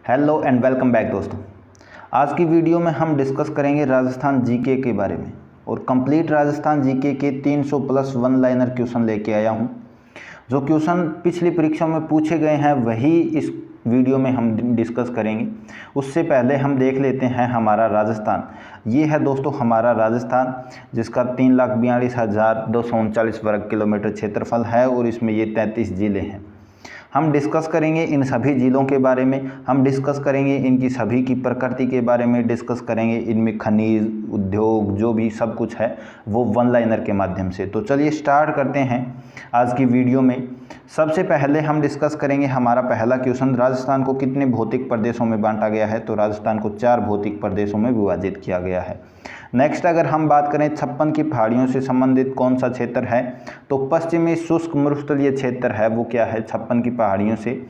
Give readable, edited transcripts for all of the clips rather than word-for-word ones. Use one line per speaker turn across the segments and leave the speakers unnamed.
Hello and welcome back दोस्तों। आज की वीडियो में हम डिस्कस करेंगे राजस्थान जीके के बारे में और कंप्लीट राजस्थान जीके के 300 प्लस वन लाइनर क्वेश्चन लेके आया हूं। जो क्वेश्चन पिछली परीक्षा में पूछे गए हैं वही इस वीडियो में हम डिस्कस करेंगे। उससे पहले हम देख लेते हैं हमारा राजस्थान। ये है दोस्तों हमारा राजस्थान, जिसका 3,42,239 वर्ग किलोमीटर क्षेत्रफल है और इसमें ये 33 ज़िले हैं। हम डिस्कस करेंगे इन सभी ज़िलों के बारे में, हम डिस्कस करेंगे इनकी सभी की प्रकृति के बारे में, डिस्कस करेंगे इनमें खनिज उद्योग जो भी सब कुछ है वो वन लाइनर के माध्यम से। तो चलिए स्टार्ट करते हैं आज की वीडियो में। सबसे पहले हम डिस्कस करेंगे हमारा पहला क्वेश्चन, राजस्थान को कितने भौतिक प्रदेशों में बांटा गया है। तो राजस्थान को 4 भौतिक प्रदेशों में विभाजित किया गया है। नेक्स्ट अगर हम बात करें 56 की पहाड़ियों से संबंधित कौन सा क्षेत्र है, तो पश्चिमी शुष्क मरुस्थलीय क्षेत्र है वो क्या है, 56 की पहाड़ियों से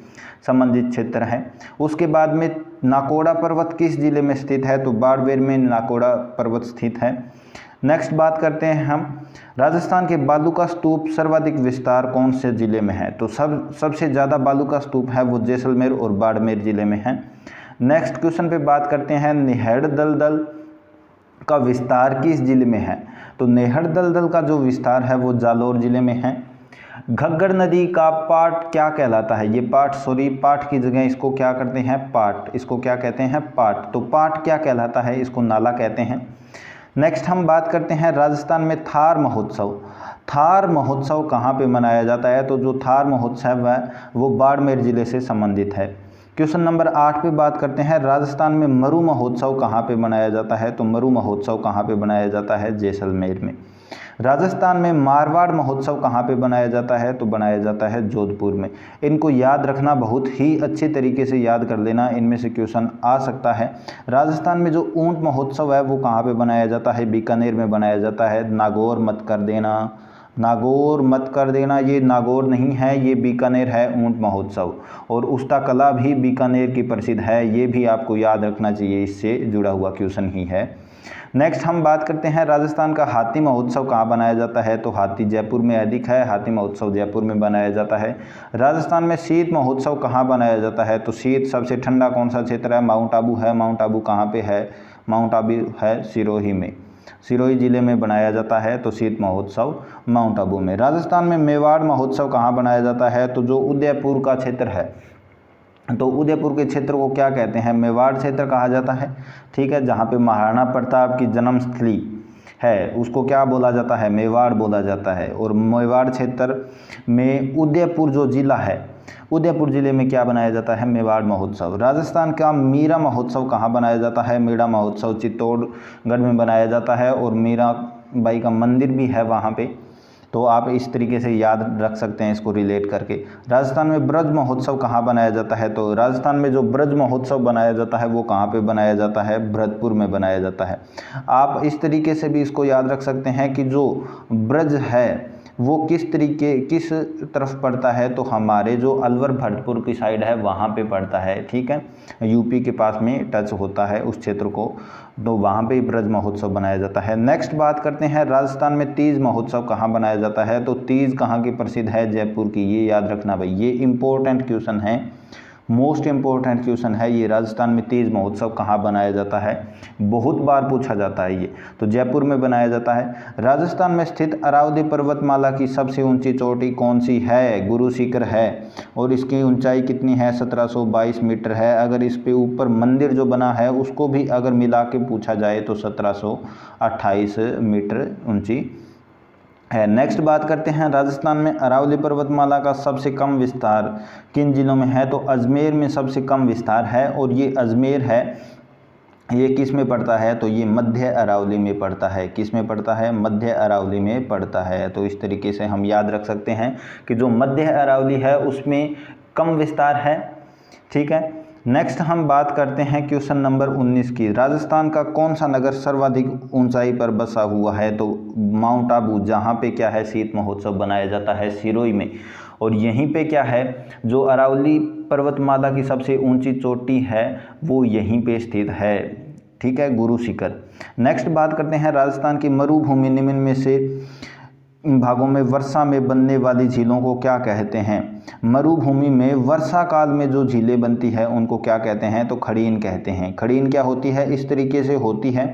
संबंधित क्षेत्र है। उसके बाद में नाकोड़ा पर्वत किस जिले में स्थित है, तो बाड़मेर में नाकोड़ा पर्वत स्थित है। नेक्स्ट बात करते हैं हम राजस्थान के बालू का स्तूप सर्वाधिक विस्तार कौन से ज़िले में है, तो सबसे ज़्यादा बालू का स्तूप है वो जैसलमेर और बाड़मेर ज़िले में है। नेक्स्ट क्वेश्चन पे बात करते हैं निहड़ दलदल का विस्तार किस जिले में है, तो निहड़ दलदल का जो विस्तार है वो जालौर जिले में है। घग्गर नदी का पाट क्या कहलाता है, ये पाट की जगह इसको क्या करते हैं, पाट, इसको क्या कहते हैं, पाट। तो पाट क्या कहलाता है, इसको नाला कहते हैं। नेक्स्ट हम बात करते हैं राजस्थान में थार महोत्सव। थार महोत्सव कहाँ पे मनाया जाता है, तो जो थार महोत्सव है वो बाड़मेर ज़िले से संबंधित है। क्वेश्चन नंबर 8 पे बात करते हैं राजस्थान में मरु महोत्सव कहाँ पे मनाया जाता है, तो मरु महोत्सव कहाँ पे बनाया जाता है, जैसलमेर में। राजस्थान में मारवाड़ महोत्सव कहाँ पे बनाया जाता है, तो बनाया जाता है जोधपुर में। इनको याद रखना, बहुत ही अच्छे तरीके से याद कर लेना, इनमें से क्वेश्चन आ सकता है। राजस्थान में जो ऊंट महोत्सव है वो कहाँ पे बनाया जाता है, बीकानेर में बनाया जाता है। नागौर मत कर देना, नागौर मत कर देना, ये नागौर नहीं है, ये बीकानेर है ऊंट महोत्सव। और उस्ता कला भी बीकानेर की प्रसिद्ध है, ये भी आपको याद रखना चाहिए, इससे जुड़ा हुआ क्वेश्चन ही है। नेक्स्ट हम बात करते हैं राजस्थान का हाथी महोत्सव कहाँ बनाया जाता है, तो हाथी जयपुर में अधिक है, हाथी महोत्सव जयपुर में बनाया जाता है। राजस्थान में शीत महोत्सव कहाँ बनाया जाता है, तो शीत सबसे ठंडा कौन सा क्षेत्र है, माउंट आबू है। माउंट आबू कहाँ पे है, माउंट आबू है सिरोही में, सिरोही जिले में बनाया जाता है। तो शीत महोत्सव माउंट आबू में। राजस्थान में मेवाड़ महोत्सव कहाँ बनाया जाता है, तो जो उदयपुर का क्षेत्र है, तो उदयपुर के क्षेत्र को क्या कहते हैं, मेवाड़ क्षेत्र कहा जाता है। ठीक है, जहाँ पे महाराणा प्रताप की जन्मस्थली है उसको क्या बोला जाता है, मेवाड़ बोला जाता है। और मेवाड़ क्षेत्र में उदयपुर जो जिला है, उदयपुर जिले में क्या बनाया जाता है, मेवाड़ महोत्सव। राजस्थान का मीरा महोत्सव कहाँ बनाया जाता है, मीरा महोत्सव चित्तौड़गढ़ में बनाया जाता है और मीरा बाई का मंदिर भी है वहाँ पे। तो आप इस तरीके से याद रख सकते हैं इसको रिलेट करके। राजस्थान में ब्रज महोत्सव कहाँ बनाया जाता है, तो राजस्थान में जो ब्रज महोत्सव बनाया जाता है वो कहाँ पे बनाया जाता है, भरतपुर में बनाया जाता है। आप इस तरीके से भी इसको याद रख सकते हैं कि जो ब्रज है वो किस तरफ पड़ता है, तो हमारे जो अलवर भरतपुर की साइड है वहाँ पे पड़ता है। ठीक है, यूपी के पास में टच होता है उस क्षेत्र को, तो वहाँ पे ब्रज महोत्सव बनाया जाता है। नेक्स्ट बात करते हैं राजस्थान में तीज महोत्सव कहाँ बनाया जाता है, तो तीज कहाँ की प्रसिद्ध है, जयपुर की। ये याद रखना भाई, ये इंपॉर्टेंट क्वेश्चन है, मोस्ट इम्पोर्टेंट क्वेश्चन है ये। राजस्थान में तीज महोत्सव कहाँ बनाया जाता है, बहुत बार पूछा जाता है ये, तो जयपुर में बनाया जाता है। राजस्थान में स्थित अरावली पर्वतमाला की सबसे ऊंची चोटी कौन सी है, गुरु शिखर है और इसकी ऊंचाई कितनी है, 1722 मीटर है। अगर इस पे ऊपर मंदिर जो बना है उसको भी अगर मिला के पूछा जाए तो 1728 मीटर ऊंची है। नेक्स्ट बात करते हैं राजस्थान में अरावली पर्वतमाला का सबसे कम विस्तार किन जिलों में है, तो अजमेर में सबसे कम विस्तार है। और ये अजमेर है, ये किस में पड़ता है, तो ये मध्य अरावली में पड़ता है। किस में पड़ता है, मध्य अरावली में पड़ता है। तो इस तरीके से हम याद रख सकते हैं कि जो मध्य अरावली है उसमें कम विस्तार है। ठीक है, नेक्स्ट हम बात करते हैं क्वेश्चन नंबर 19 की। राजस्थान का कौन सा नगर सर्वाधिक ऊंचाई पर बसा हुआ है, तो माउंट आबू, जहाँ पे क्या है शीत महोत्सव बनाया जाता है सिरोही में। और यहीं पे क्या है, जो अरावली पर्वतमाला की सबसे ऊंची चोटी है वो यहीं पे स्थित है। ठीक है, गुरु शिखर। नेक्स्ट बात करते हैं राजस्थान की मरुभूमि निम्न में से भागों में वर्षा में बनने वाली झीलों को क्या कहते हैं, मरुभूमि में वर्षा काल में जो झीलें बनती है उनको क्या कहते हैं, तो खड़ीन कहते हैं। खड़ीन क्या होती है, इस तरीके से होती है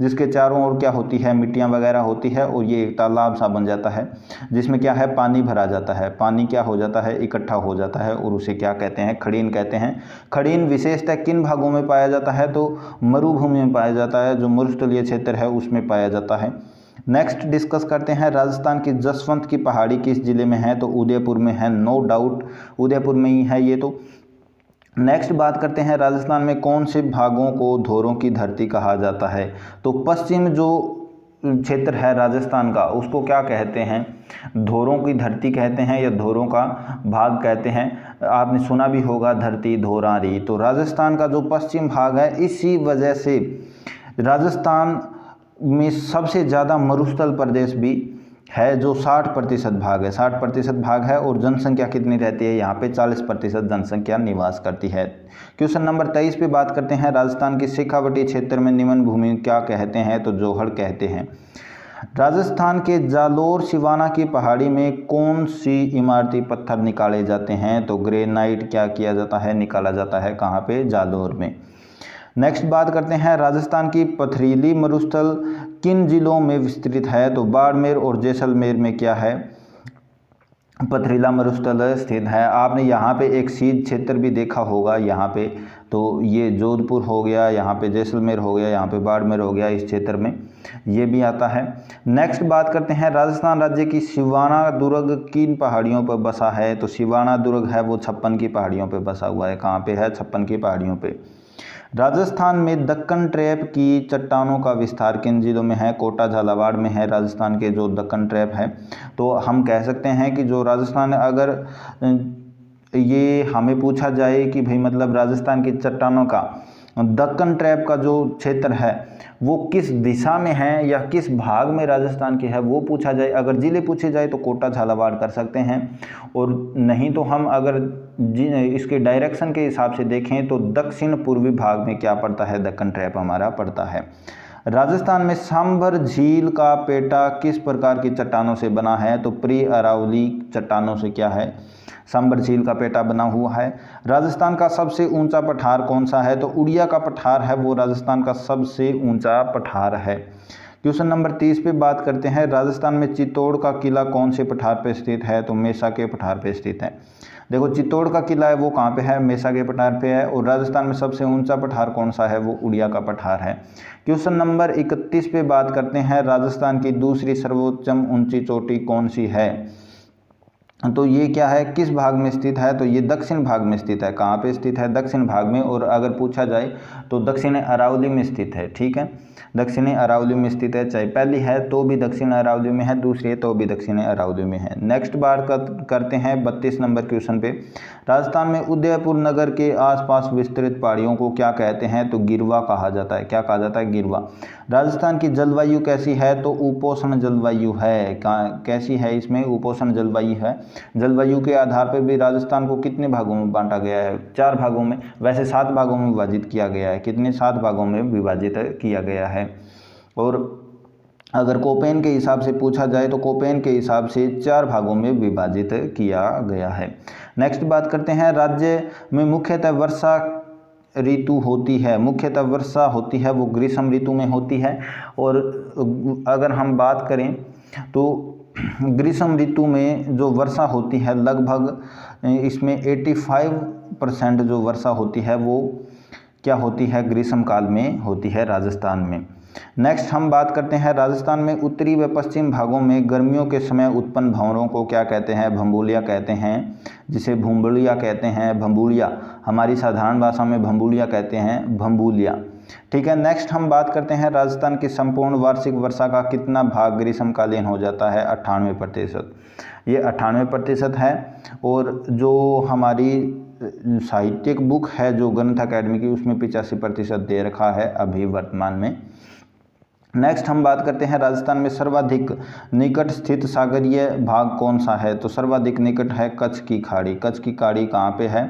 जिसके चारों ओर क्या होती है, मिट्टियाँ वगैरह होती है और ये एक तालाब सा बन जाता है जिसमें क्या है, पानी भरा जाता है, पानी क्या हो जाता है, इकट्ठा हो जाता है और उसे क्या कहते हैं, खड़ीन कहते हैं। खड़ीन विशेषतः किन भागों में पाया जाता है, तो मरुभूमि में पाया जाता है, जो मरुस्थलीय क्षेत्र है उसमें पाया जाता है। नेक्स्ट डिस्कस करते हैं राजस्थान की जसवंत की पहाड़ी किस जिले में है, तो उदयपुर में है, नो डाउट उदयपुर में ही है ये तो। नेक्स्ट बात करते हैं राजस्थान में कौन से भागों को धोरों की धरती कहा जाता है, तो पश्चिम जो क्षेत्र है राजस्थान का उसको क्या कहते हैं, धोरों की धरती कहते हैं या धोरों का भाग कहते हैं। आपने सुना भी होगा धरती धोरारी, तो राजस्थान का जो पश्चिम भाग है इसी वजह से राजस्थान में सबसे ज़्यादा मरुस्थल प्रदेश भी है, जो 60% भाग है, 60% भाग है और जनसंख्या कितनी रहती है यहाँ पे, 40% जनसंख्या निवास करती है। क्वेश्चन नंबर 23 पे बात करते हैं राजस्थान की शेखावटी क्षेत्र में निम्न भूमि क्या कहते हैं, तो जोहड़ कहते हैं। राजस्थान के जालोर सिवाना की पहाड़ी में कौन सी इमारती पत्थर निकाले जाते हैं, तो ग्रेनाइट क्या किया जाता है, निकाला जाता है, कहाँ पे, जालोर में। नेक्स्ट बात करते हैं राजस्थान की पथरीली मरुस्थल किन जिलों में विस्तृत है, तो बाड़मेर और जैसलमेर में क्या है, पथरीला मरुस्थल स्थित है। आपने यहाँ पे एक शीत क्षेत्र भी देखा होगा यहाँ पे, तो ये जोधपुर हो गया, यहाँ पे जैसलमेर हो गया, यहाँ पे बाड़मेर हो गया, इस क्षेत्र में ये भी आता है। नेक्स्ट बात करते हैं राजस्थान राज्य की सिवाना दुर्ग किन पहाड़ियों पर बसा है, तो सिवाना दुर्ग है वो 56 की पहाड़ियों पर बसा हुआ है, कहाँ पे है, 56 की पहाड़ियों पे। राजस्थान में दक्कन ट्रैप की चट्टानों का विस्तार किन जिलों में है, कोटा झालावाड़ में है राजस्थान के जो दक्कन ट्रैप है। तो हम कह सकते हैं कि जो राजस्थान, अगर ये हमें पूछा जाए कि भाई मतलब राजस्थान की चट्टानों का दक्कन ट्रैप का जो क्षेत्र है वो किस दिशा में है या किस भाग में राजस्थान की है वो पूछा जाए, अगर जिले पूछे जाए तो कोटा झालावाड़ कर सकते हैं, और नहीं तो हम अगर इसके डायरेक्शन के हिसाब से देखें तो दक्षिण पूर्वी भाग में क्या पड़ता है, दक्कन ट्रैप हमारा पड़ता है। राजस्थान में सांभर झील का पेटा किस प्रकार की चट्टानों से बना है, तो प्री अरावली चट्टानों से क्या है, सांभर झील का पेटा बना हुआ है। राजस्थान का सबसे ऊंचा पठार कौन सा है, तो उड़िया का पठार है वो राजस्थान का सबसे ऊंचा पठार है। क्वेश्चन नंबर 30 पे बात करते हैं राजस्थान में चित्तौड़ का किला कौन से पठार पे स्थित है, तो मेसा के पठार पे स्थित है। देखो चित्तौड़ का किला है वो कहाँ पे है, मेसा के पठार पे है, और राजस्थान में सबसे ऊंचा पठार कौन सा है, वो उड़िया का पठार है। क्वेश्चन नंबर 31 पे बात करते हैं राजस्थान की दूसरी सर्वोच्चम ऊंची चोटी कौन सी है, तो ये क्या है, किस भाग में स्थित है, तो ये दक्षिण भाग में स्थित है। कहाँ पे स्थित है, दक्षिण भाग में, और अगर पूछा जाए तो दक्षिण अरावली में स्थित है। ठीक है, दक्षिणी अरावली में स्थित है, चाहे पहली है तो भी दक्षिण अरावली में है, दूसरी है तो भी दक्षिण अरावली में है। नेक्स्ट बात करते हैं 32 नंबर क्वेश्चन पे। राजस्थान में उदयपुर नगर के आसपास विस्तृत पहाड़ियों को क्या कहते हैं, तो गिरवा कहा जाता है। क्या कहा जाता है, गिरवा। राजस्थान की जलवायु कैसी है, तो उपोष्ण जलवायु है। कैसी है, इसमें उपोष्ण जलवायु है। जलवायु के आधार पर भी राजस्थान को कितने भागों में बांटा गया है, 4 भागों में, वैसे 7 भागों में विभाजित किया गया है। कितने, 7 भागों में विभाजित किया गया है। और अगर कोपेन के हिसाब से पूछा जाए तो कोपेन के हिसाब से 4 भागों में विभाजित किया गया है। नेक्स्ट बात करते हैं राज्य में मुख्यतः वर्षा ऋतु होती है, मुख्यतः वर्षा होती है वो ग्रीष्म ऋतु में होती है। और अगर हम बात करें तो ग्रीष्म ऋतु में जो वर्षा होती है लगभग इसमें 85% जो वर्षा होती है वो क्या होती है, ग्रीष्म काल में होती है राजस्थान में। नेक्स्ट हम बात करते हैं राजस्थान में उत्तरी व पश्चिम भागों में गर्मियों के समय उत्पन्न भंवरों को क्या कहते हैं, भंबूलिया कहते हैं, जिसे भूम्बुलिया कहते हैं, भंबूलिया, हमारी साधारण भाषा में भंबूलिया कहते हैं, भंबूलिया। ठीक है, नेक्स्ट हम बात करते हैं राजस्थान की संपूर्ण वार्षिक वर्षा का कितना भाग ग्रीष्मकालीन हो जाता है, 98%। ये 98% है। और जो हमारी साहित्यिक बुक है जो ग्रंथ अकेडमी की उसमें 85% दे रखा है अभी वर्तमान में। नेक्स्ट हम बात करते हैं राजस्थान में सर्वाधिक निकट स्थित सागरीय भाग कौन सा है, तो सर्वाधिक निकट है कच्छ की खाड़ी। कच्छ की खाड़ी कहाँ पे है,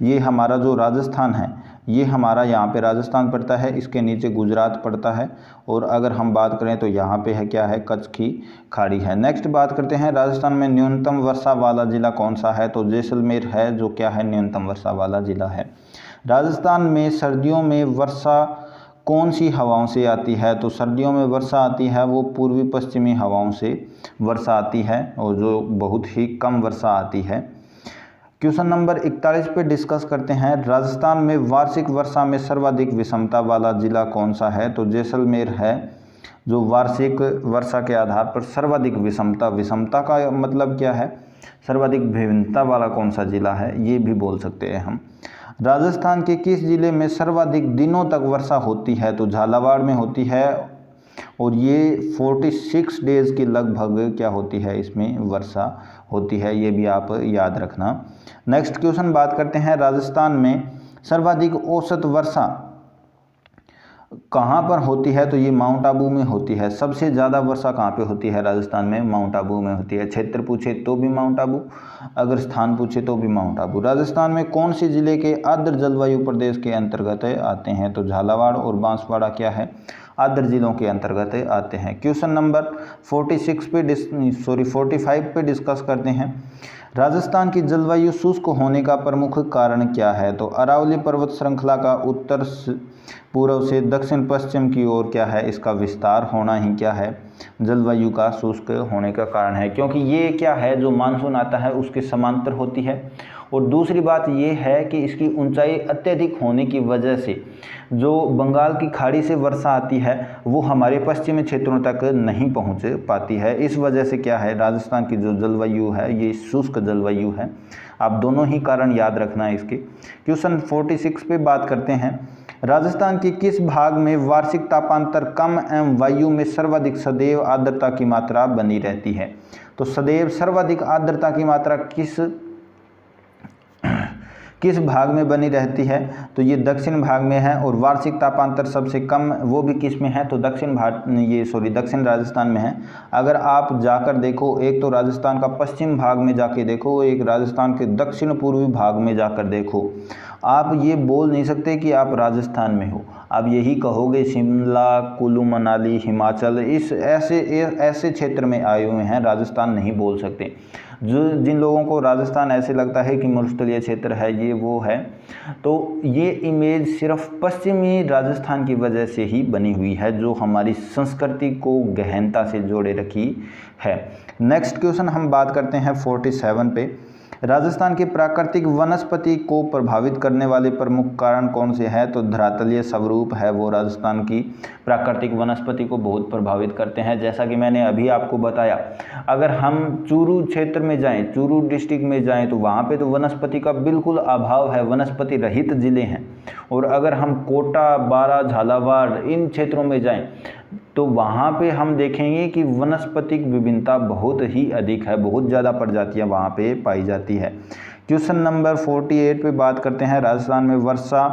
ये हमारा जो राजस्थान है ये हमारा यहाँ पे राजस्थान पड़ता है, इसके नीचे गुजरात पड़ता है, और अगर हम बात करें तो यहाँ पे है क्या है, कच्छ की खाड़ी है। नेक्स्ट बात करते हैं राजस्थान में न्यूनतम वर्षा वाला ज़िला कौन सा है, तो जैसलमेर है जो क्या है, न्यूनतम वर्षा वाला ज़िला है। राजस्थान में सर्दियों में वर्षा कौन सी हवाओं से आती है, तो सर्दियों में वर्षा आती है वो पूर्वी पश्चिमी हवाओं से वर्षा आती है, और जो बहुत ही कम वर्षा आती है। क्वेश्चन नंबर 41 पे डिस्कस करते हैं राजस्थान में वार्षिक वर्षा में सर्वाधिक विषमता वाला जिला कौन सा है, तो जैसलमेर है जो वार्षिक वर्षा के आधार पर सर्वाधिक विषमता का मतलब क्या है, सर्वाधिक विभिन्नता वाला कौन सा जिला है, ये भी बोल सकते हैं हम। राजस्थान के किस जिले में सर्वाधिक दिनों तक वर्षा होती है, तो झालावाड़ में होती है, और ये 46 डेज़ के लगभग क्या होती है, इसमें वर्षा होती है, ये भी आप याद रखना। नेक्स्ट क्वेश्चन बात करते हैं राजस्थान में सर्वाधिक औसत वर्षा कहाँ पर होती है, तो ये माउंट आबू में होती है। सबसे ज़्यादा वर्षा कहाँ पे होती है राजस्थान में, माउंट आबू में होती है। क्षेत्र पूछे तो भी माउंट आबू, अगर स्थान पूछे तो भी माउंट आबू। राजस्थान में कौन से ज़िले के आर्द्र जलवायु प्रदेश के अंतर्गत आते हैं, तो झालावाड़ और बांसवाड़ा क्या है, आर्द्र जिलों के अंतर्गत आते हैं। क्वेश्चन नंबर 45 पे डिस्कस करते हैं राजस्थान की जलवायु शुष्क होने का प्रमुख कारण क्या है, तो अरावली पर्वत श्रृंखला का उत्तर पूर्व से दक्षिण पश्चिम की ओर क्या है, इसका विस्तार होना ही क्या है, जलवायु का शुष्क होने का कारण है, क्योंकि ये क्या है, जो मानसून आता है उसके समांतर होती है। और दूसरी बात ये है कि इसकी ऊंचाई अत्यधिक होने की वजह से जो बंगाल की खाड़ी से वर्षा आती है वो हमारे पश्चिमी क्षेत्रों तक नहीं पहुंच पाती है। इस वजह से क्या है, राजस्थान की जो जलवायु है ये शुष्क जलवायु है। आप दोनों ही कारण याद रखना है इसके। क्वेश्चन 46 पे बात करते हैं राजस्थान के किस भाग में वार्षिक तापांतर कम एवं वायु में सर्वाधिक सदैव आर्द्रता की मात्रा बनी रहती है, तो सदैव सर्वाधिक आर्द्रता की मात्रा किस भाग में बनी रहती है, तो ये दक्षिण भाग में है। और वार्षिक तापांतर सबसे कम वो भी किस में है, तो दक्षिण राजस्थान में है। अगर आप जाकर देखो, एक तो राजस्थान का पश्चिम भाग में जाके देखो, एक राजस्थान के दक्षिण पूर्वी भाग में जाकर देखो, आप ये बोल नहीं सकते कि आप राजस्थान में हो, आप यही कहोगे शिमला, कुल्लू मनाली, हिमाचल, इस ऐसे क्षेत्र में आए हुए हैं, राजस्थान नहीं बोल सकते। जिन लोगों को राजस्थान ऐसे लगता है कि मरुस्थलीय क्षेत्र है, ये वो है, तो ये इमेज सिर्फ पश्चिमी राजस्थान की वजह से ही बनी हुई है, जो हमारी संस्कृति को गहनता से जोड़े रखी है। नेक्स्ट क्वेश्चन हम बात करते हैं 47 पे राजस्थान के प्राकृतिक वनस्पति को प्रभावित करने वाले प्रमुख कारण कौन से हैं, तो धरातलीय स्वरूप है वो राजस्थान की प्राकृतिक वनस्पति को बहुत प्रभावित करते हैं। जैसा कि मैंने अभी आपको बताया, अगर हम चूरू क्षेत्र में जाएं, चूरू डिस्ट्रिक्ट में जाएं, तो वहाँ पे तो वनस्पति का बिल्कुल अभाव है, वनस्पति रहित जिले हैं। और अगर हम कोटा, बारा, झालावाड़ इन क्षेत्रों में जाएं तो वहाँ पे हम देखेंगे कि वनस्पतिक विभिन्नता बहुत ही अधिक है, बहुत ज़्यादा प्रजातियाँ वहाँ पे पाई जाती है। क्वेश्चन नंबर 48 पे बात करते हैं राजस्थान में वर्षा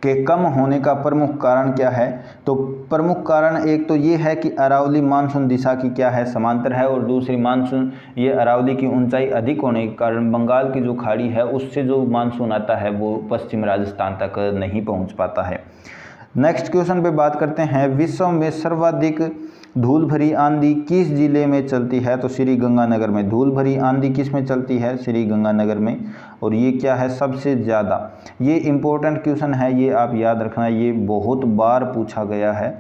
के कम होने का प्रमुख कारण क्या है, तो प्रमुख कारण एक तो ये है कि अरावली मानसून दिशा की क्या है, समांतर है, और दूसरी मानसून ये अरावली की ऊंचाई अधिक होने के कारण बंगाल की जो खाड़ी है उससे जो मानसून आता है वो पश्चिम राजस्थान तक नहीं पहुँच पाता है। नेक्स्ट क्वेश्चन पे बात करते हैं विश्व में सर्वाधिक धूल भरी आंधी किस जिले में चलती है, तो श्री गंगानगर में। धूल भरी आंधी किस में चलती है, श्री गंगानगर में। और ये क्या है, सबसे ज़्यादा, ये इम्पोर्टेंट क्वेश्चन है, ये आप याद रखना, ये बहुत बार पूछा गया है।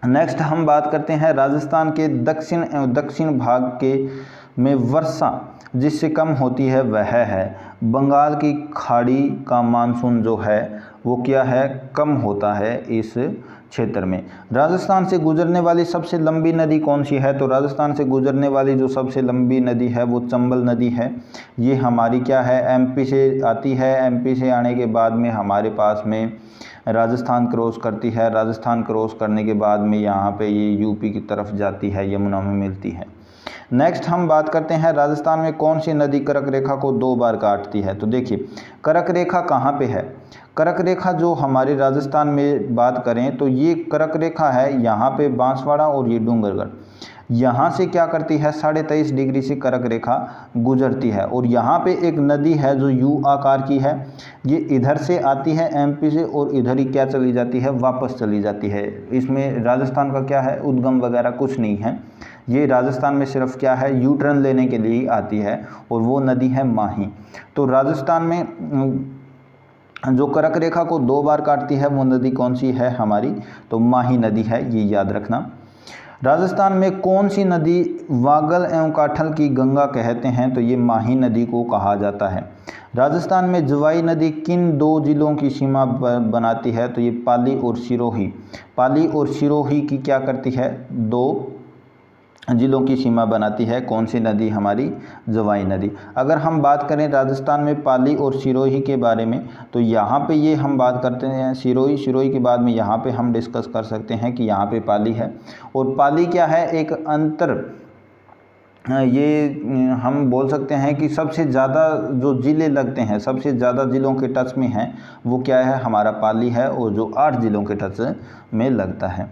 नेक्स्ट हम बात करते हैं राजस्थान के दक्षिण एवं दक्षिण भाग के में वर्षा जिससे कम होती है वह है बंगाल की खाड़ी का मानसून जो है वो क्या है, कम होता है इस क्षेत्र में। राजस्थान से गुजरने वाली सबसे लंबी नदी कौन सी है, तो राजस्थान से गुजरने वाली जो सबसे लंबी नदी है वो चंबल नदी है। ये हमारी क्या है, एमपी से आती है, एमपी से आने के बाद में हमारे पास में राजस्थान क्रॉस करती है, राजस्थान क्रॉस करने के बाद में यहाँ पे ये यूपी की तरफ जाती है, यमुना में मिलती है। नेक्स्ट हम बात करते हैं राजस्थान में कौन सी नदी कर्क रेखा को 2 बार काटती है। तो देखिए कर्क रेखा कहाँ पे है, कर्क रेखा जो हमारे राजस्थान में बात करें तो ये कर्क रेखा है यहाँ पे बांसवाड़ा और ये डूंगरगढ़, यहाँ से क्या करती है 23.5 डिग्री से कर्क रेखा गुजरती है और यहाँ पे एक नदी है जो यू आकार की है, ये इधर से आती है एमपी से और इधर ही क्या चली जाती है, वापस चली जाती है। इसमें राजस्थान का क्या है उद्गम वगैरह कुछ नहीं है, ये राजस्थान में सिर्फ क्या है यू टर्न लेने के लिए आती है और वो नदी है माही। तो राजस्थान में जो कर्क रेखा को 2 बार काटती है वो नदी कौन सी है हमारी, तो माही नदी है, ये याद रखना। राजस्थान में कौन सी नदी वागल एवं काठल की गंगा कहते हैं, तो ये माही नदी को कहा जाता है। राजस्थान में जवाई नदी किन 2 जिलों की सीमा बनाती है, तो ये पाली और सिरोही, पाली और सिरोही की क्या करती है 2 जिलों की सीमा बनाती है, कौन सी नदी हमारी, जवाई नदी। अगर हम बात करें राजस्थान में पाली और सिरोही के बारे में तो यहाँ पे ये हम बात करते हैं सिरोही, सिरोही के बाद में यहाँ पे हम डिस्कस कर सकते हैं कि यहाँ पे पाली है और पाली क्या है एक अंतर, ये हम बोल सकते हैं कि सबसे ज़्यादा जो ज़िले लगते हैं, सबसे ज़्यादा ज़िलों के टच में हैं वो क्या है हमारा पाली है और जो 8 ज़िलों के टच में लगता है।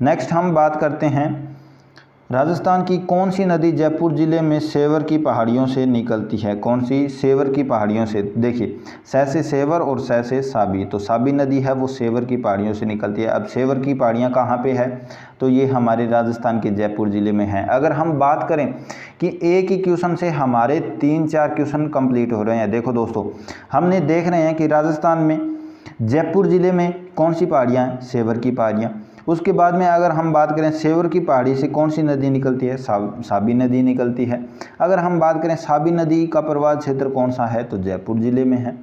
नेक्स्ट हम बात करते हैं राजस्थान की कौन सी नदी जयपुर ज़िले में सेवर की पहाड़ियों से निकलती है, कौन सी, सेवर की पहाड़ियों से। देखिए सै से सेवर और सै से साबी, तो साबी नदी है वो सेवर की पहाड़ियों से निकलती है। अब सेवर की पहाड़ियाँ कहाँ पे है, तो ये हमारे राजस्थान के जयपुर ज़िले में है। अगर हम बात करें कि एक ही क्वेश्चन से हमारे 3-4 क्वेश्चन कंप्लीट हो रहे हैं। देखो दोस्तों हमने देख रहे हैं कि राजस्थान में जयपुर ज़िले में कौन सी पहाड़ियाँ हैं, सेवर की पहाड़ियाँ। उसके बाद में अगर हम बात करें सेवर की पहाड़ी से कौन सी नदी निकलती है, साबी नदी निकलती है। अगर हम बात करें साबी नदी का प्रवाह क्षेत्र कौन सा है, तो जयपुर ज़िले में है।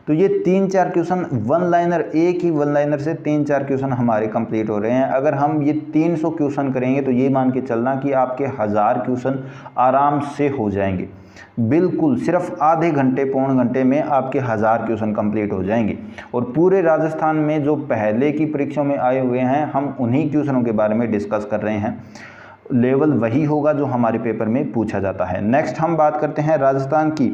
तो ये 3-4 क्वेश्चन वन लाइनर, एक ही वन लाइनर से 3-4 क्वेश्चन हमारे कंप्लीट हो रहे हैं। अगर हम ये 300 क्वेश्चन करेंगे तो ये मान के चलना कि आपके 1000 क्वेश्चन आराम से हो जाएंगे, बिल्कुल सिर्फ आधे घंटे पौन घंटे में आपके 1000 क्वेश्चन कंप्लीट हो जाएंगे। और पूरे राजस्थान में जो पहले की परीक्षाओं में आए हुए हैं हम उन्हीं क्वेश्चनों के बारे में डिस्कस कर रहे हैं, लेवल वही होगा जो हमारे पेपर में पूछा जाता है। नेक्स्ट हम बात करते हैं राजस्थान की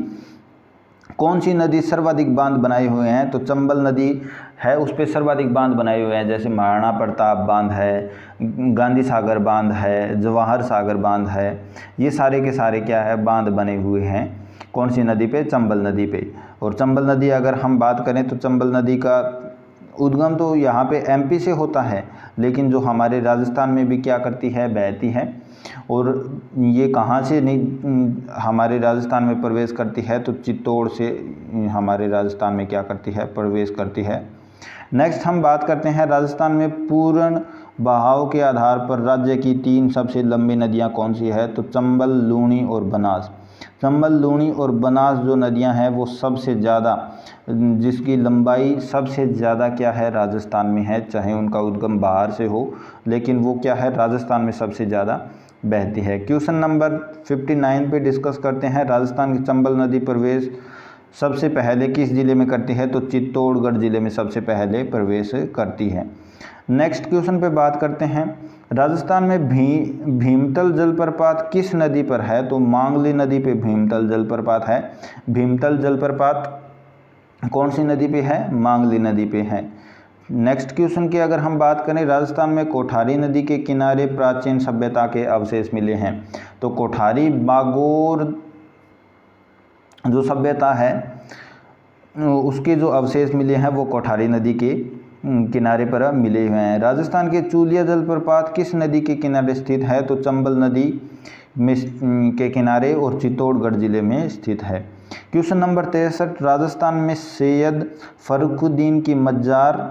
कौन सी नदी सर्वाधिक बांध बनाए हुए हैं, तो चंबल नदी है उस पर सर्वाधिक बांध बनाए हुए हैं, जैसे महाराणा प्रताप बांध है, गांधी सागर बांध है, जवाहर सागर बांध है, ये सारे के सारे क्या है बांध बने हुए हैं कौन सी नदी पे, चंबल नदी पे। और चंबल नदी अगर हम बात करें तो चंबल नदी का उद्गम तो यहाँ पे एमपी से होता है, लेकिन जो हमारे राजस्थान में भी क्या करती है, बहती है। और ये कहाँ से नहीं हमारे राजस्थान में प्रवेश करती है, तो चित्तौड़ से हमारे राजस्थान में क्या करती है, प्रवेश करती है। नेक्स्ट हम बात करते हैं राजस्थान में पूर्ण बहाव के आधार पर राज्य की 3 सबसे लंबी नदियाँ कौन सी है, तो चंबल, लूनी और बनास। चंबल, लूनी और बनास जो नदियां हैं वो सबसे ज़्यादा, जिसकी लंबाई सबसे ज़्यादा क्या है राजस्थान में है, चाहे उनका उद्गम बाहर से हो लेकिन वो क्या है राजस्थान में सबसे ज़्यादा बहती है। क्वेश्चन नंबर 59 पे डिस्कस करते हैं राजस्थान की चंबल नदी प्रवेश सबसे पहले किस ज़िले में करती है, तो चित्तौड़गढ़ ज़िले में सबसे पहले प्रवेश करती है। नेक्स्ट क्वेश्चन पे बात करते हैं राजस्थान में भीमतल जलप्रपात किस नदी पर है, तो मांगली नदी पे भीमतल जलप्रपात है। भीमतल जलप्रपात कौन सी नदी पे है, मांगली नदी पे है। नेक्स्ट क्वेश्चन की अगर हम बात करें राजस्थान में कोठारी नदी के किनारे प्राचीन सभ्यता के अवशेष मिले हैं, तो कोठारी बागोर जो सभ्यता है उसके जो अवशेष मिले हैं वो कोठारी नदी के किनारे पर मिले हुए हैं। राजस्थान के चूलिया जलप्रपात किस नदी के किनारे स्थित है, तो चंबल नदी में के किनारे और चित्तौड़गढ़ जिले में स्थित है। क्वेश्चन नंबर 63 राजस्थान में सैयद फर्रुखुद्दीन की मज्जार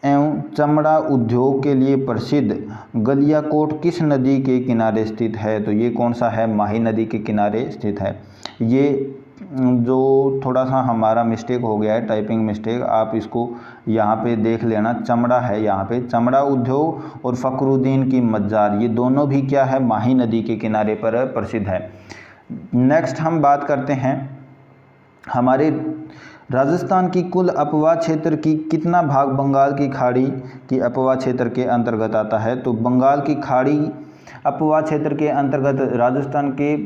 एवं चमड़ा उद्योग के लिए प्रसिद्ध गलियाकोट किस नदी के किनारे स्थित है, तो ये कौन सा है, माही नदी के किनारे स्थित है। ये जो थोड़ा सा हमारा मिस्टेक हो गया है, टाइपिंग मिस्टेक, आप इसको यहाँ पे देख लेना, चमड़ा है यहाँ पे, चमड़ा उद्योग और फखरुद्दीन की मज्जार ये दोनों भी क्या है माही नदी के किनारे पर प्रसिद्ध है। नेक्स्ट हम बात करते हैं हमारे राजस्थान की कुल अपवाह क्षेत्र की कितना भाग बंगाल की खाड़ी की अपवाह क्षेत्र के अंतर्गत आता है, तो बंगाल की खाड़ी अपवाह क्षेत्र के अंतर्गत राजस्थान के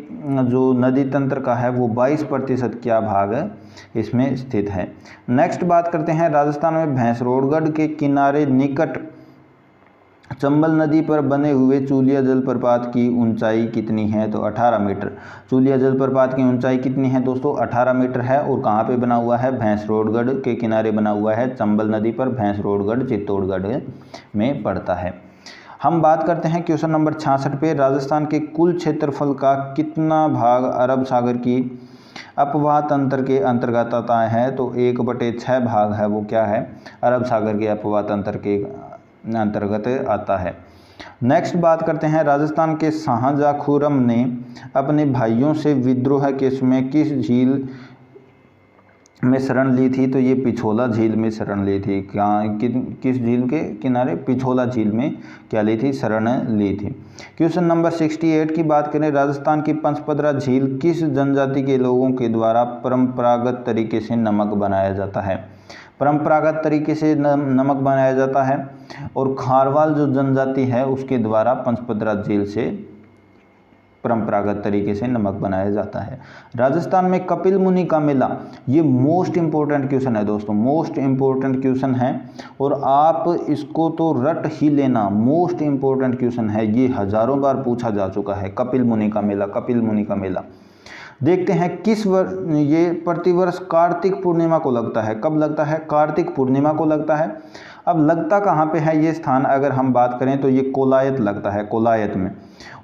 जो नदी तंत्र का है वो 22% क्या भाग इसमें स्थित है। नेक्स्ट बात करते हैं, राजस्थान में भैंसरोडगढ़ के किनारे निकट चंबल नदी पर बने हुए चूलिया जलप्रपात की ऊंचाई कितनी है, तो 18 मीटर। चूलिया जलप्रपात की ऊंचाई कितनी है दोस्तों, 18 मीटर है। और कहाँ पे बना हुआ है, भैंसरोडगढ़ के किनारे बना हुआ है, चंबल नदी पर। भैंसरोडगढ़ चित्तौड़गढ़ में पड़ता है। हम बात करते हैं क्वेश्चन नंबर 66 पे, राजस्थान के कुल क्षेत्रफल का कितना भाग अरब सागर की अपवाह तंत्र के अंतर्गत आता है, तो 1/6 भाग है वो क्या है, अरब सागर के अपवाह तंत्र के अंतर्गत आता है। नेक्स्ट बात करते हैं, राजस्थान के शाहजहाँ खुर्रम ने अपने भाइयों से विद्रोह के समय किस झील में शरण ली थी, तो ये पिछोला झील में शरण ली थी। किस झील के किनारे, पिछोला झील में क्या ली थी, शरण ली थी। क्वेश्चन नंबर 68 की बात करें, राजस्थान की पंचपदरा झील किस जनजाति के लोगों के द्वारा परंपरागत तरीके से नमक बनाया जाता है, परंपरागत तरीके से नमक बनाया जाता है। और खारवाल जो जनजाति है उसके द्वारा पंचपदरा झील से परंपरागत तरीके से नमक बनाया जाता है। राजस्थान में कपिल मुनि का मेला, ये मोस्ट इम्पोर्टेंट क्वेश्चन है दोस्तों, मोस्ट इम्पोर्टेंट क्वेश्चन है और आप इसको तो रट ही लेना, मोस्ट इम्पोर्टेंट क्वेश्चन है, ये हजारों बार पूछा जा चुका है। कपिल मुनि का मेला, कपिल मुनि का मेला देखते हैं किस ये प्रतिवर्ष कार्तिक पूर्णिमा को लगता है। कब लगता है, कार्तिक पूर्णिमा को लगता है। अब लगता कहाँ पे है ये स्थान, अगर हम बात करें तो ये कोलायत लगता है, कोलायत में।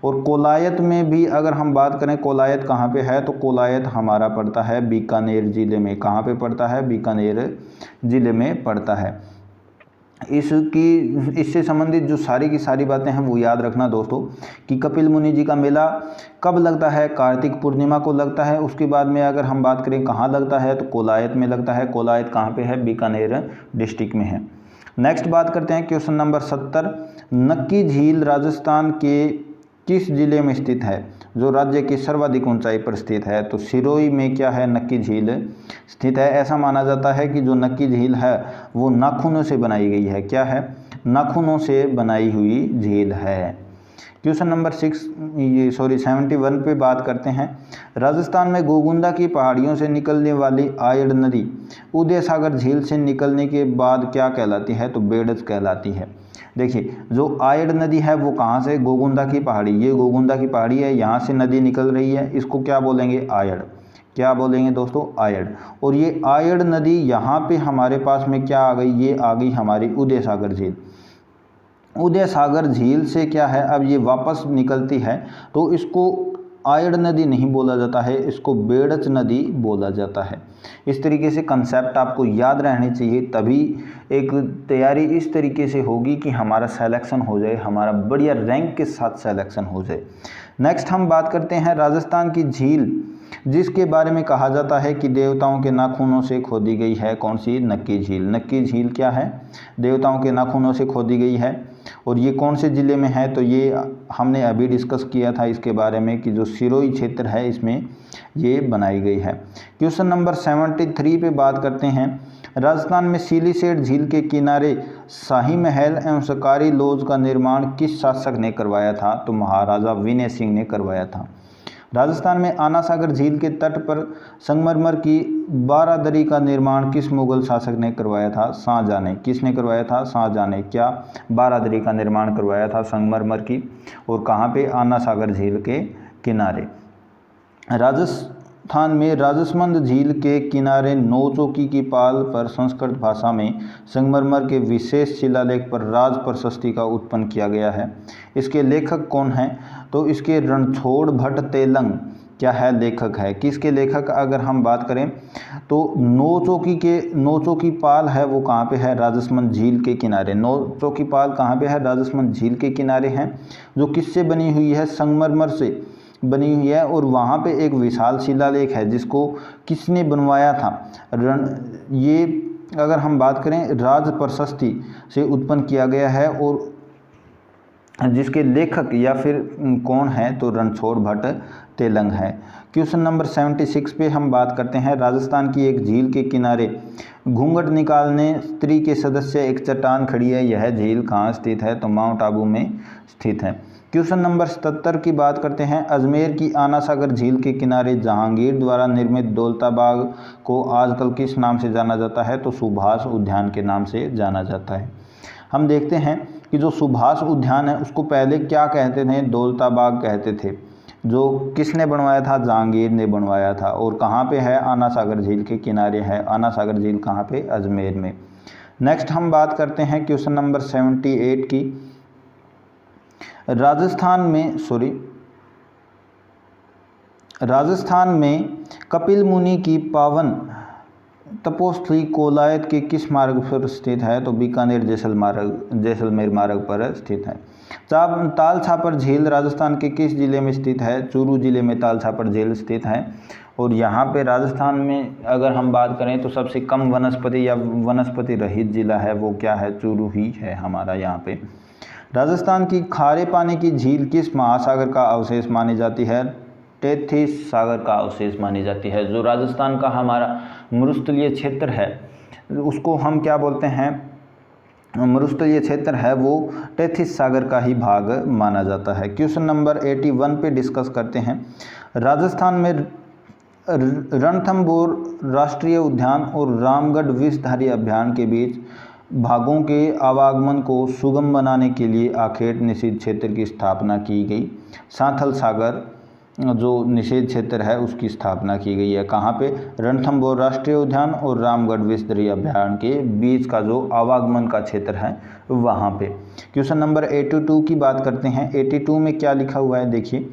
और कोलायत में भी अगर हम बात करें, कोलायत कहाँ पे है, तो कोलायत हमारा पड़ता है बीकानेर जिले में। कहाँ पे पड़ता है, बीकानेर जिले में पड़ता है। इससे संबंधित जो सारी की सारी बातें हैं वो याद रखना दोस्तों, कि कपिल मुनि जी का मेला कब लगता है, कार्तिक पूर्णिमा को लगता है। उसके बाद में अगर हम बात करें कहाँ लगता है, तो कोलायत में लगता है। कोलायत कहाँ पे है, बीकानेर डिस्ट्रिक्ट में है। नेक्स्ट बात करते हैं क्वेश्चन नंबर 70, नक्की झील राजस्थान के किस जिले में स्थित है, जो राज्य की सर्वाधिक ऊंचाई पर स्थित है, तो सिरोही में क्या है, नक्की झील स्थित है। ऐसा माना जाता है कि जो नक्की झील है वो नाखूनों से बनाई गई है। क्या है, नाखूनों से बनाई हुई झील है। क्वेश्चन नंबर 71 पे बात करते हैं, राजस्थान में गोगुंदा की पहाड़ियों से निकलने वाली आयड़ नदी उदय सागर झील से निकलने के बाद क्या कहलाती है, तो बेड़ज कहलाती है। देखिए जो आयड़ नदी है वो कहाँ से, गोगुंदा की पहाड़ी, ये गोगुंदा की पहाड़ी है, यहाँ से नदी निकल रही है, इसको क्या बोलेंगे, आयड़। क्या बोलेंगे दोस्तों, आयड़। और ये आयड़ नदी यहाँ पे हमारे पास में क्या आ गई, ये आ गई हमारी उदय सागर झील। उदय सागर झील से क्या है, अब ये वापस निकलती है, तो इसको आयड़ नदी नहीं बोला जाता है, इसको बेड़च नदी बोला जाता है। इस तरीके से कंसेप्ट आपको याद रहने चाहिए, तभी एक तैयारी इस तरीके से होगी कि हमारा सिलेक्शन हो जाए, हमारा बढ़िया रैंक के साथ सिलेक्शन हो जाए। नेक्स्ट हम बात करते हैं राजस्थान की झील जिसके बारे में कहा जाता है कि देवताओं के नाखूनों से खोदी गई है, कौन सी, नक्की झील। नक्की झील क्या है, देवताओं के नाखूनों से खोदी गई है। और ये कौन से ज़िले में है, तो ये हमने अभी डिस्कस किया था इसके बारे में कि जो सिरोही क्षेत्र है इसमें ये बनाई गई है। क्वेश्चन नंबर 73 पे बात करते हैं, राजस्थान में सिलीसेट झील के किनारे शाही महल एवं सरकारी लॉज का निर्माण किस शासक ने करवाया था, तो महाराजा विनय सिंह ने करवाया था। राजस्थान में आना सागर झील के तट पर संगमरमर की बारादरी का निर्माण किस मुगल शासक ने करवाया था, शाहजहाँ ने। किसने करवाया था, शाहजहाँ ने। क्या, बारादरी का निर्माण करवाया था संगमरमर की, और कहाँ पे, आना सागर झील के किनारे। राजस्थान में राजसमंद झील के किनारे नौचौकी की पाल पर संस्कृत भाषा में संगमरमर के विशेष शिलालेख पर राज प्रशस्ति का उत्पन्न किया गया है। इसके लेखक कौन हैं, तो इसके रणछोड़ भट्ट तेलंग क्या है, लेखक है। किसके लेखक अगर हम बात करें तो नौचौकी पाल है वो कहाँ पे है, राजसमंद झील के किनारे। नौचौकी पाल कहाँ पे है, राजसमंद झील के किनारे हैं, जो किससे बनी हुई है, संगमरमर से बनी हुई है। और वहाँ पे एक विशाल शिलालेख है जिसको किसने बनवाया था, ये अगर हम बात करें राज प्रशस्ति से उत्पन्न किया गया है, और जिसके लेखक या फिर कौन है, तो रणछोड़ भट्ट तेलंग है। क्वेश्चन नंबर 76 पे हम बात करते हैं, राजस्थान की एक झील के किनारे घूंघट निकालने स्त्री के सदस्य एक चट्टान खड़ी है, यह झील कहाँ स्थित है, तो माउंट आबू में स्थित है। क्वेश्चन नंबर 77 की बात करते हैं। अजमेर की आना सागर झील के किनारे जहांगीर द्वारा निर्मित दौलताबाग को आजकल किस नाम से जाना जाता है? तो सुभाष उद्यान के नाम से जाना जाता है। हम देखते हैं कि जो सुभाष उद्यान है उसको पहले क्या कहते थे? दौलताबाग कहते थे। जो किसने बनवाया था? जहांगीर ने बनवाया था। और कहाँ पे है? आना सागर झील के किनारे है। आना सागर झील कहाँ पे? अजमेर में। नेक्स्ट हम बात करते हैं क्वेश्चन नंबर 78 की। राजस्थान में कपिल मुनि की पावन तपोस्थली कोलायत के किस मार्ग पर स्थित है? तो बीकानेर जैसलमेर मार्ग पर स्थित है। ताल छापर झील राजस्थान के किस जिले में स्थित है? चूरू जिले में ताल छापर झील स्थित है। और यहाँ पे राजस्थान में अगर हम बात करें तो सबसे कम वनस्पति या वनस्पति रहित जिला है वो क्या है? चूरू ही है हमारा यहाँ पे। राजस्थान की खारे पानी की झील किस महासागर का अवशेष मानी जाती है? टेथिस सागर का अवशेष मानी जाती है। जो राजस्थान का हमारा मरुस्थलीय क्षेत्र है उसको हम क्या बोलते हैं? मरुस्थलीय क्षेत्र है वो टेथिस सागर का ही भाग माना जाता है। क्वेश्चन नंबर 81 पे डिस्कस करते हैं। राजस्थान में रणथंभौर राष्ट्रीय उद्यान और रामगढ़ विषधारी अभयारण्य के बीच भागों के आवागमन को सुगम बनाने के लिए आखेट निषेध क्षेत्र की स्थापना की गई। सांथल सागर जो निषेध क्षेत्र है उसकी स्थापना की गई है। कहाँ पे? रणथंभौर राष्ट्रीय उद्यान और रामगढ़ विषधारी अभयारण्य के बीच का जो आवागमन का क्षेत्र है वहाँ पे। क्वेश्चन नंबर 82 की बात करते हैं। 82 में क्या लिखा हुआ है देखिए।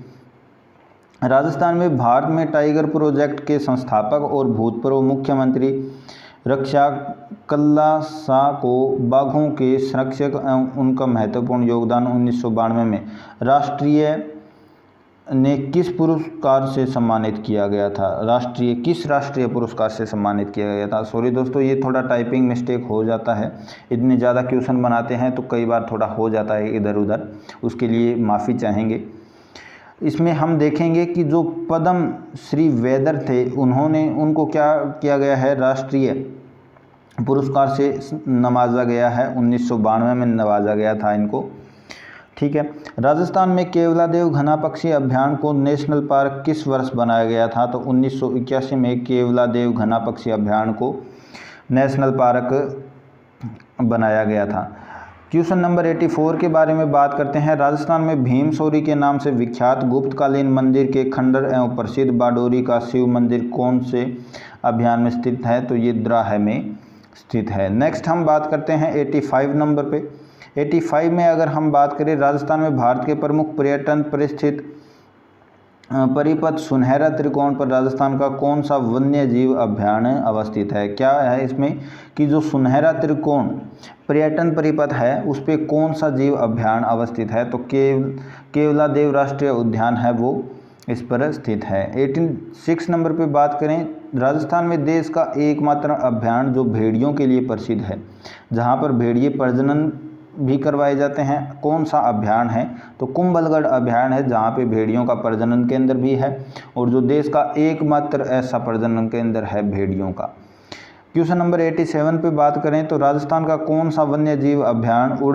राजस्थान में भारत में टाइगर प्रोजेक्ट के संस्थापक और भूतपूर्व मुख्यमंत्री रक्षा कल्ला शाह को बाघों के संरक्षक एवं उनका महत्वपूर्ण योगदान 1992 में राष्ट्रीय ने किस पुरस्कार से सम्मानित किया गया था? किस राष्ट्रीय पुरस्कार से सम्मानित किया गया था? सॉरी दोस्तों, ये थोड़ा टाइपिंग मिस्टेक हो जाता है। इतने ज़्यादा क्वेश्चन बनाते हैं तो कई बार थोड़ा हो जाता है इधर उधर, उसके लिए माफ़ी चाहेंगे। इसमें हम देखेंगे कि जो पद्म श्री वेदर थे उनको क्या किया गया है? राष्ट्रीय पुरस्कार से नवाजा गया है। 1992 में नवाजा गया था इनको। ठीक है। राजस्थान में केवलादेव घना पक्षी अभयारण्य को नेशनल पार्क किस वर्ष बनाया गया था? तो 1981 में केवलादेव घना पक्षी अभयारण्य को नेशनल पार्क बनाया गया था। क्वेश्चन नंबर 84 के बारे में बात करते हैं। राजस्थान में भीमशोरी के नाम से विख्यात गुप्तकालीन मंदिर के खंडर एवं प्रसिद्ध बाडोरी का शिव मंदिर कौन से अभयारण्य में स्थित है? तो ये द्राह में स्थित है। नेक्स्ट हम बात करते हैं 85 नंबर पे। 85 में अगर हम बात करें, राजस्थान में भारत के प्रमुख पर्यटन परिस्थित परिपथ सुनहरा त्रिकोण पर राजस्थान का कौन सा वन्य जीव अभयारण्य अवस्थित है? क्या है इसमें कि जो सुनहरा त्रिकोण पर्यटन परिपथ है उस पर कौन सा जीव अभयारण्य अवस्थित है? तो केवलादेव राष्ट्रीय उद्यान है वो इस पर स्थित है। 86 नंबर पे बात करें, राजस्थान में देश का एकमात्र अभयारण्य जो भेड़ियों के लिए प्रसिद्ध है, जहाँ पर भेड़िए प्रजनन भी करवाए जाते हैं, कौन सा अभयारण्य है? तो कुंभलगढ़ अभयारण्य है, जहाँ पे भेड़ियों का प्रजनन केंद्र भी है और जो देश का एकमात्र ऐसा प्रजनन केंद्र है भेड़ियों का। क्वेश्चन नंबर 87 पे बात करें तो राजस्थान का कौन सा वन्य जीव अभयारण्य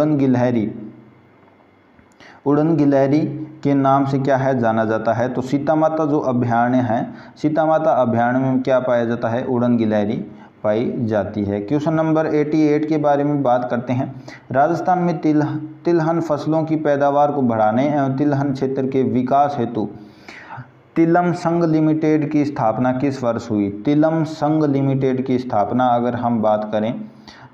उड़न गिलहरी के नाम से क्या है जाना जाता है? तो सीता माता जो अभयारण्य है, सीता माता अभयारण्य में क्या पाया जाता है? उड़न गिलहरी पाई जाती है। क्वेश्चन नंबर 88 के बारे में बात करते हैं। राजस्थान में तिलहन फसलों की पैदावार को बढ़ाने एवं तिलहन क्षेत्र के विकास हेतु तिलम संघ लिमिटेड की स्थापना किस वर्ष हुई? तिलम संघ लिमिटेड की स्थापना अगर हम बात करें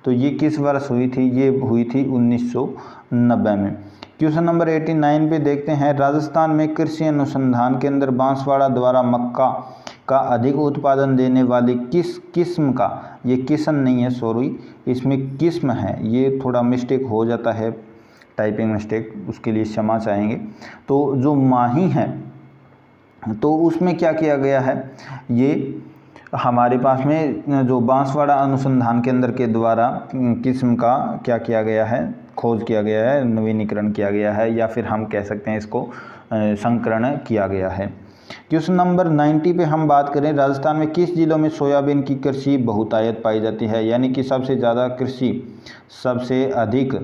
तो ये किस वर्ष हुई थी? ये हुई थी 1990 में। क्वेश्चन नंबर 89 पे देखते हैं। राजस्थान में कृषि अनुसंधान केंद्र बांसवाड़ा द्वारा मक्का का अधिक उत्पादन देने वाली किस किस्म का, ये किस्म नहीं है सॉरी, इसमें किस्म है, ये थोड़ा मिस्टेक हो जाता है, टाइपिंग मिस्टेक, उसके लिए क्षमा चाहेंगे। तो जो माही है तो उसमें क्या किया गया है? ये हमारे पास में जो बांसवाड़ा अनुसंधान केंद्र के द्वारा किस्म का क्या किया गया है? खोज किया गया है, नवीनीकरण किया गया है, या फिर हम कह सकते हैं इसको संकरण किया गया है। क्वेश्चन नंबर 90 पे हम बात करें, राजस्थान में किस जिलों में सोयाबीन की कृषि बहुतायत पाई जाती है? यानी कि सबसे ज़्यादा कृषि, सबसे अधिक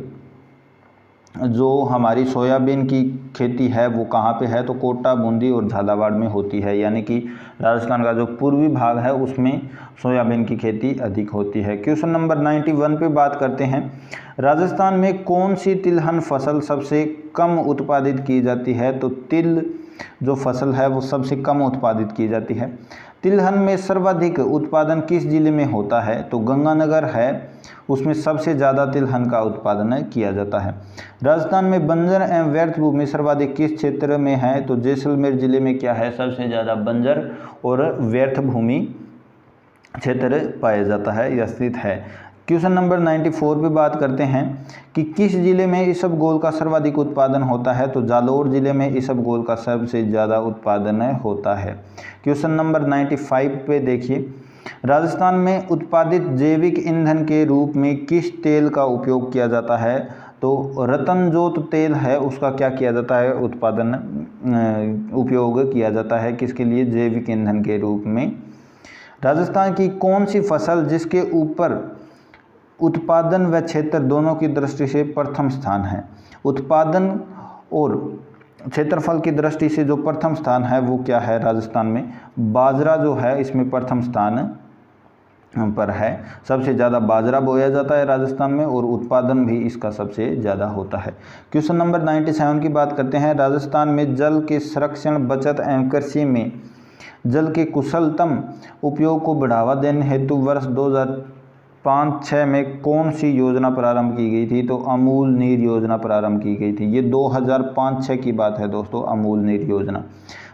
जो हमारी सोयाबीन की खेती है वो कहाँ पे है, तो कोटा, बूंदी और झालावाड़ में होती है। यानी कि राजस्थान का जो पूर्वी भाग है उसमें सोयाबीन की खेती अधिक होती है। क्वेश्चन नंबर 91 पे बात करते हैं। राजस्थान में कौन सी तिलहन फसल सबसे कम उत्पादित की जाती है, तो तिल जो फसल है वो सबसे कम उत्पादित की जाती है। तिलहन में सर्वाधिक उत्पादन किस जिले में होता है, तो गंगानगर है, उसमें सबसे ज़्यादा तिलहन का उत्पादन किया जाता है। राजस्थान में बंजर एवं व्यर्थ भूमि सर्वाधिक किस क्षेत्र में है, तो जैसलमेर जिले में क्या है, सबसे ज़्यादा बंजर और व्यर्थ भूमि क्षेत्र पाया जाता है या स्थित है। क्वेश्चन नंबर 94 पे बात करते हैं कि किस जिले में इसबगोल का सर्वाधिक उत्पादन होता है, तो जालोर जिले में इसबगोल का सबसे ज़्यादा उत्पादन होता है। क्वेश्चन नंबर 95 पे देखिए, राजस्थान में उत्पादित जैविक ईंधन के रूप में किस तेल का उपयोग किया जाता है, तो रतनजोत तेल है उसका क्या किया जाता है, उपयोग किया जाता है किसके लिए, जैविक ईंधन के रूप में। राजस्थान की कौन सी फसल जिसके ऊपर उत्पादन व क्षेत्र दोनों की दृष्टि से प्रथम स्थान है, उत्पादन और क्षेत्रफल की दृष्टि से जो प्रथम स्थान है वो क्या है, राजस्थान में बाजरा जो है इसमें प्रथम स्थान पर है। सबसे ज़्यादा बाजरा बोया जाता है राजस्थान में और उत्पादन भी इसका सबसे ज़्यादा होता है। क्वेश्चन नंबर 97 की बात करते हैं। राजस्थान में जल के संरक्षण, बचत एवं कृषि में जल के कुशलतम उपयोग को बढ़ावा देने हेतु वर्ष 2005-06 में कौन सी योजना प्रारंभ की गई थी, तो अमूल नीर योजना प्रारंभ की गई थी। ये 2005-06 की बात है दोस्तों, अमूल नीर योजना।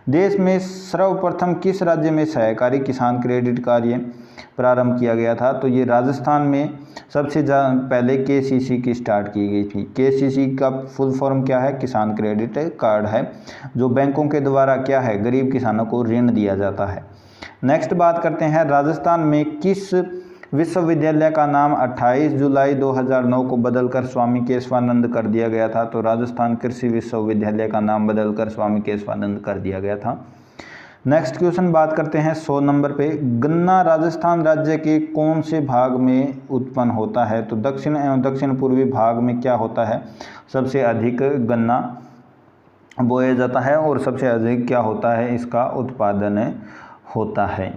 देश में सर्वप्रथम किस राज्य में सहकारी किसान क्रेडिट कार्य प्रारंभ किया गया था, तो ये राजस्थान में सबसे पहले केसीसी की स्टार्ट की गई थी। केसीसी का फुल फॉर्म क्या है, किसान क्रेडिट कार्ड है, जो बैंकों के द्वारा क्या है, गरीब किसानों को ऋण दिया जाता है। नेक्स्ट बात करते हैं, राजस्थान में किस विश्वविद्यालय का नाम 28 जुलाई 2009 को बदलकर स्वामी केशवानंद कर दिया गया था, तो राजस्थान कृषि विश्वविद्यालय का नाम बदलकर स्वामी केशवानंद कर दिया गया था। नेक्स्ट क्वेश्चन बात करते हैं 100 नंबर पे। गन्ना राजस्थान राज्य के कौन से भाग में उत्पन्न होता है, तो दक्षिण एवं दक्षिण पूर्वी भाग में क्या होता है, सबसे अधिक गन्ना बोया जाता है और सबसे अधिक क्या होता है, इसका उत्पादन होता है।